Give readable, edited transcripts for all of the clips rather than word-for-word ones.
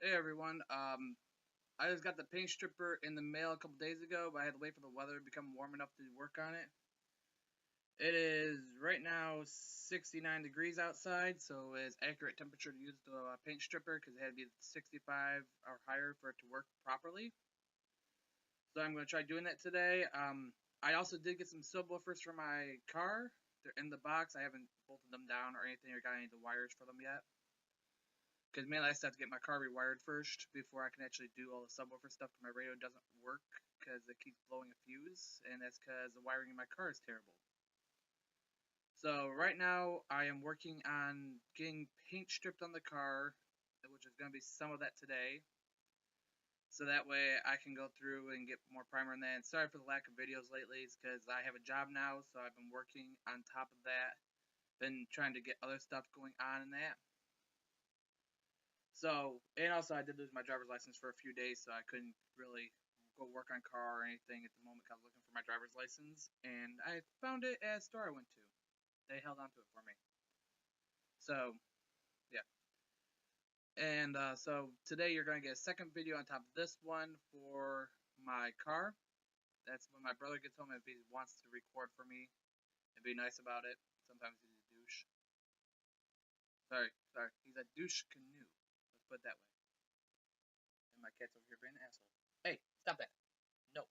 Hey everyone. I just got the paint stripper in the mail a couple days ago, but I had to wait for the weather to become warm enough to work on it. It is right now 69 degrees outside, so it's accurate temperature to use the paint stripper because it had to be 65 or higher for it to work properly. So I'm going to try doing that today. I also did get some subwoofers for my car. They're in the box. I haven't bolted them down or anything or got any of the wires for them yet. Because mainly I still have to get my car rewired first before I can actually do all the subwoofer stuff. My radio doesn't work because it keeps blowing a fuse, and that's because the wiring in my car is terrible. So right now I am working on getting paint stripped on the car, which is going to be some of that today. So that way I can go through and get more primer on that. And sorry for the lack of videos lately, it's because I have a job now, so I've been working on top of that, been trying to get other stuff going on in that. So, and also I did lose my driver's license for a few days, so I couldn't really go work on car or anything at the moment. I was looking for my driver's license, and I found it at a store I went to. They held onto it for me. So, yeah. And so today you're going to get a second video on top of this one for my car. That's when my brother gets home if he wants to record for me and be nice about it. Sometimes he's a douche. Sorry. He's a douche canoe. Let's put it that way. And my cat's over here being an asshole. Hey, stop that. No.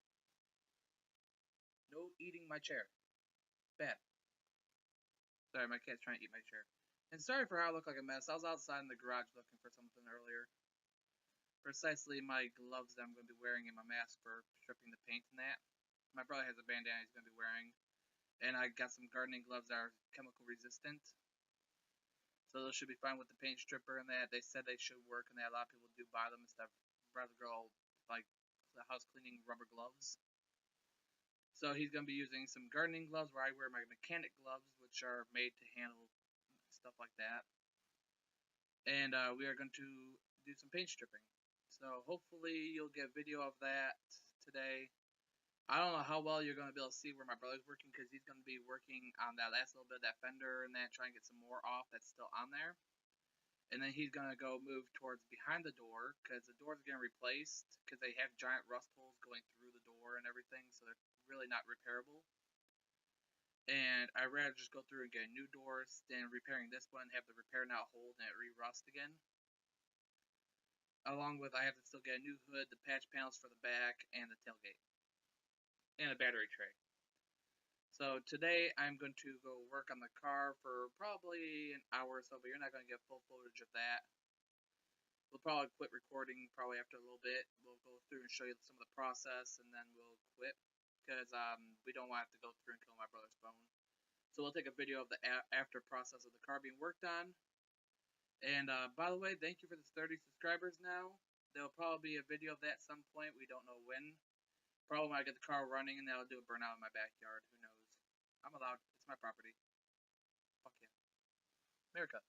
No eating my chair. Bad. Sorry, my cat's trying to eat my chair. And sorry for how I look like a mess. I was outside in the garage looking for something earlier. Precisely my gloves that I'm going to be wearing and my mask for stripping the paint and that. My brother has a bandana he's going to be wearing. And I got some gardening gloves that are chemical resistant. So those should be fine with the paint stripper and that. They said they should work and that. A lot of people do buy them instead of rather go like the house cleaning rubber gloves. So he's going to be using some gardening gloves where I wear my mechanic gloves, which are made to handle stuff like that. And we are going to do some paint stripping. So hopefully you'll get a video of that today. I don't know how well you're going to be able to see where my brother's working because he's going to be working on that last little bit of that fender and that, trying to get some more off that's still on there. And then he's going to go move towards behind the door because the door's getting replaced because they have giant rust holes going through the door and everything, so they're really not repairable. And I'd rather just go through and get a new door than repairing this one, have the repair now hold and it re-rust again. Along with I have to still get a new hood, the patch panels for the back, and the tailgate. And a battery tray. So today I'm going to go work on the car for probably an hour or so, but you're not going to get full footage of that. We'll probably quit recording probably after a little bit. We'll go through and show you some of the process, and then we'll quit because we don't want to have to go through and kill my brother's phone. So we'll take a video of the after process of the car being worked on. And by the way, thank you for the 30 subscribers now. There will probably be a video of that at some point. We don't know when. Probably when I get the car running, and that'll do a burnout in my backyard. Who knows? I'm allowed. It's my property. Fuck yeah. America.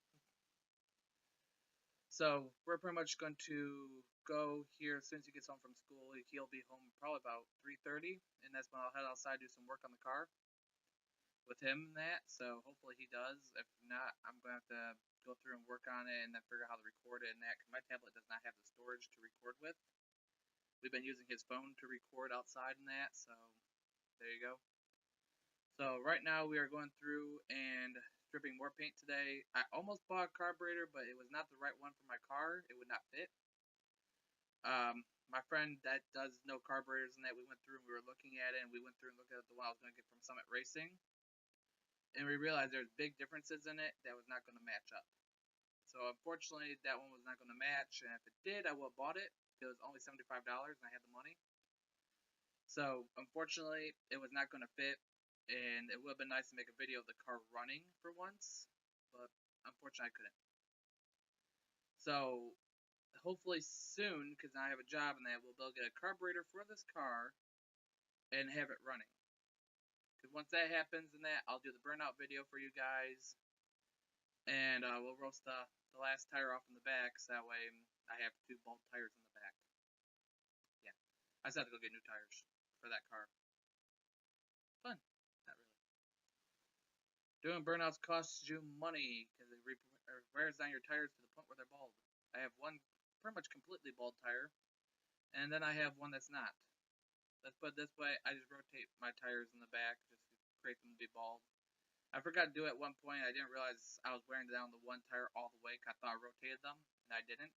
So we're pretty much going to go here as soon as he gets home from school. He'll be home probably about 3:30, and that's when I'll head outside do some work on the car with him and that. So hopefully he does. If not, I'm going to have to go through and work on it and then figure out how to record it and that. Cause my tablet does not have the storage to record with. We've been using his phone to record outside and that. So there you go. So right now we are going through and stripping more paint today. I almost bought a carburetor, but it was not the right one for my car. It would not fit. My friend that does know carburetors and that, we went through and we were looking at it, and we went through and looked at the one I was going to get from Summit Racing, and we realized there's big differences in it that was not going to match up. So unfortunately, that one was not going to match, and if it did, I would have bought it. It was only $75 and I had the money. So unfortunately, it was not going to fit, and it would have been nice to make a video of the car running for once, but unfortunately I couldn't. So hopefully soon, because I have a job and that, we'll be able to get a carburetor for this car and have it running. Because once that happens and that, I'll do the burnout video for you guys, and we'll roast the last tire off in the back, so that way I have 2 bald tires in the back. Yeah, I just have to go get new tires for that car. Fun. Not really. Doing burnouts costs you money because it wears down your tires to the point where they're bald. I have one pretty much completely bald tire, and then I have one that's not. Let's put it this way, I just rotate my tires in the back, just to create them to be bald. I forgot to do it at one point. I didn't realize I was wearing down the one tire all the way. I thought I rotated them, and I didn't.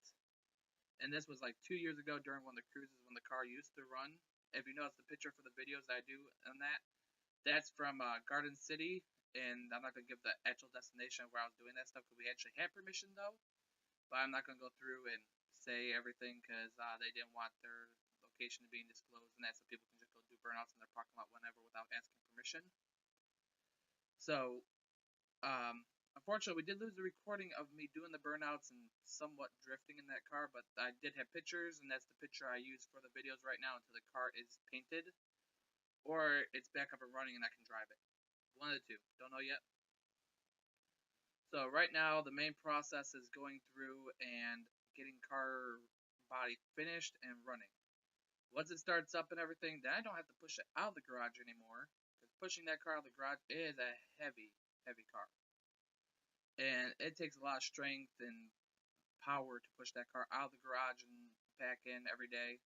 And this was like 2 years ago during one of the cruises when the car used to run. If you notice the picture for the videos that I do on that, that's from Garden City, and I'm not going to give the actual destination where I was doing that stuff because we actually had permission though. But I'm not going to go through and say everything because they didn't want their location to be disclosed, and that so people can just go do burnouts in their parking lot whenever without asking permission. So, unfortunately, we did lose the recording of me doing the burnouts and somewhat drifting in that car, but I did have pictures, and that's the picture I use for the videos right now until the car is painted, or it's back up and running and I can drive it. One of the two. Don't know yet. So right now, the main process is going through and getting car body finished and running. Once it starts up and everything, then I don't have to push it out of the garage anymore, because pushing that car out of the garage is a heavy, heavy car. And it takes a lot of strength and power to push that car out of the garage and back in every day.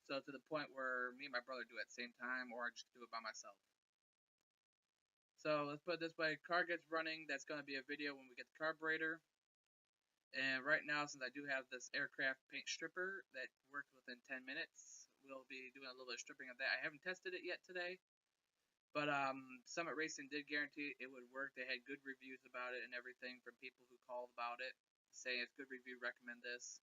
So to the point where me and my brother do it at the same time, or I just do it by myself. So let's put it this way, car gets running, that's going to be a video when we get the carburetor. And right now, since I do have this aircraft paint stripper that works within 10 minutes, we'll be doing a little bit of stripping of that. I haven't tested it yet today, but Summit Racing did guarantee it would work. They had good reviews about it and everything from people who called about it, saying it's good review, recommend this.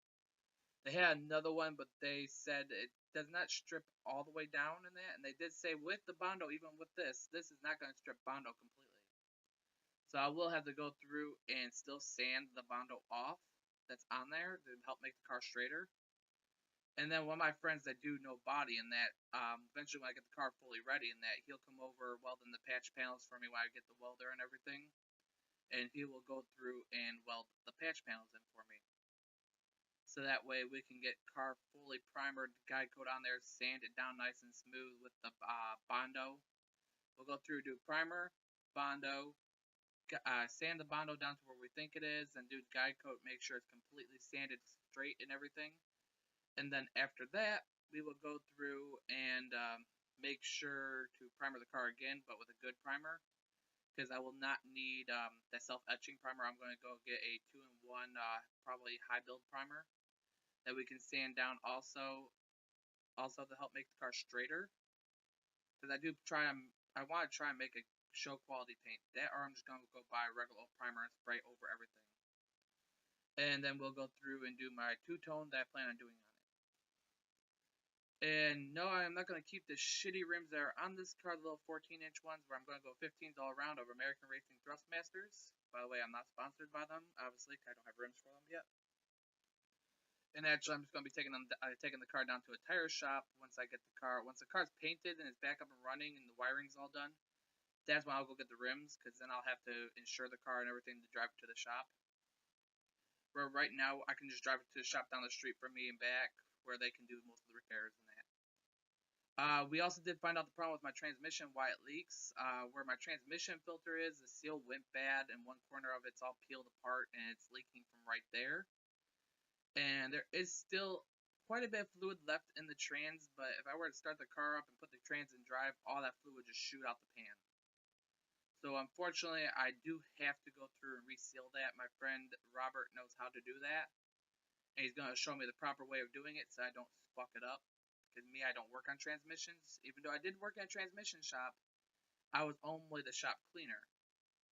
They had another one, but they said it does not strip all the way down in that, and they did say with the Bondo, even with this is not going to strip Bondo completely. So I will have to go through and still sand the Bondo off that's on there to help make the car straighter. And then one of my friends that do know body in that, eventually when I get the car fully ready in that, he'll come over welding the patch panels for me when I get the welder and everything. And he will go through and weld the patch panels in for me. So that way we can get car fully primered, guide coat on there, sand it down nice and smooth with the Bondo. We'll go through, do primer, Bondo, sand the Bondo down to where we think it is, and do guide coat, make sure it's completely sanded straight and everything. And then after that, we will go through and make sure to primer the car again, but with a good primer, because I will not need that self-etching primer. I'm going to go get a 2-in-1 probably high build primer that we can sand down also to help make the car straighter. Because I want to try and make a show quality paint. That, or I'm just going to go buy a regular primer and spray over everything. And then we'll go through and do my two-tone that I plan on doing on it. And no, I'm not going to keep the shitty rims that are on this car, the little 14-inch ones, where I'm going to go 15s all around of American Racing Thrustmasters. By the way, I'm not sponsored by them, obviously, because I don't have rims for them yet. And actually, I'm just going to be taking the car down to a tire shop once the car's painted and it's back up and running and the wiring's all done. That's when I'll go get the rims, because then I'll have to insure the car and everything to drive it to the shop. Where right now, I can just drive it to the shop down the street from me and back, where they can do most of the repairs and that. We also did find out the problem with my transmission, why it leaks. Where my transmission filter is, the seal went bad, and one corner of it's all peeled apart, and it's leaking from right there. And there is still quite a bit of fluid left in the trans, but if I were to start the car up and put the trans in drive, all that fluid would just shoot out the pan. So unfortunately, I do have to go through and reseal that. My friend Robert knows how to do that, and he's going to show me the proper way of doing it so I don't fuck it up. Because me, I don't work on transmissions. Even though I did work in a transmission shop, I was only the shop cleaner.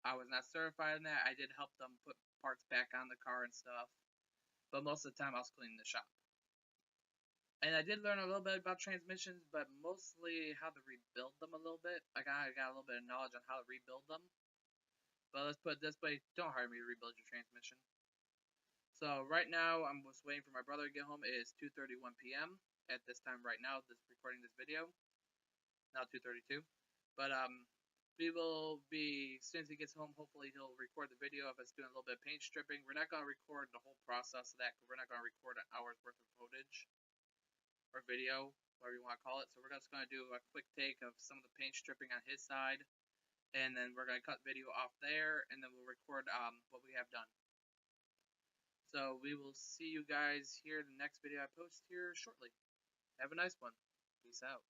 I was not certified in that. I did help them put parts back on the car and stuff, but most of the time I was cleaning the shop. And I did learn a little bit about transmissions, but mostly how to rebuild them a little bit. I got a little bit of knowledge on how to rebuild them. But let's put it this way, don't hire me to rebuild your transmission. So right now, I'm just waiting for my brother to get home. It is 2:31 p.m. at this time right now, recording this video. Now 2:32. But we will be, as soon as he gets home, hopefully he'll record the video of us doing a little bit of paint stripping. We're not going to record the whole process of that, because we're not going to record an hour's worth of footage. Or video, whatever you want to call it. So we're just going to do a quick take of some of the paint stripping on his side, and then we're going to cut video off there, and then we'll record what we have done. So we will see you guys here in the next video I post here shortly. Have a nice one. Peace out.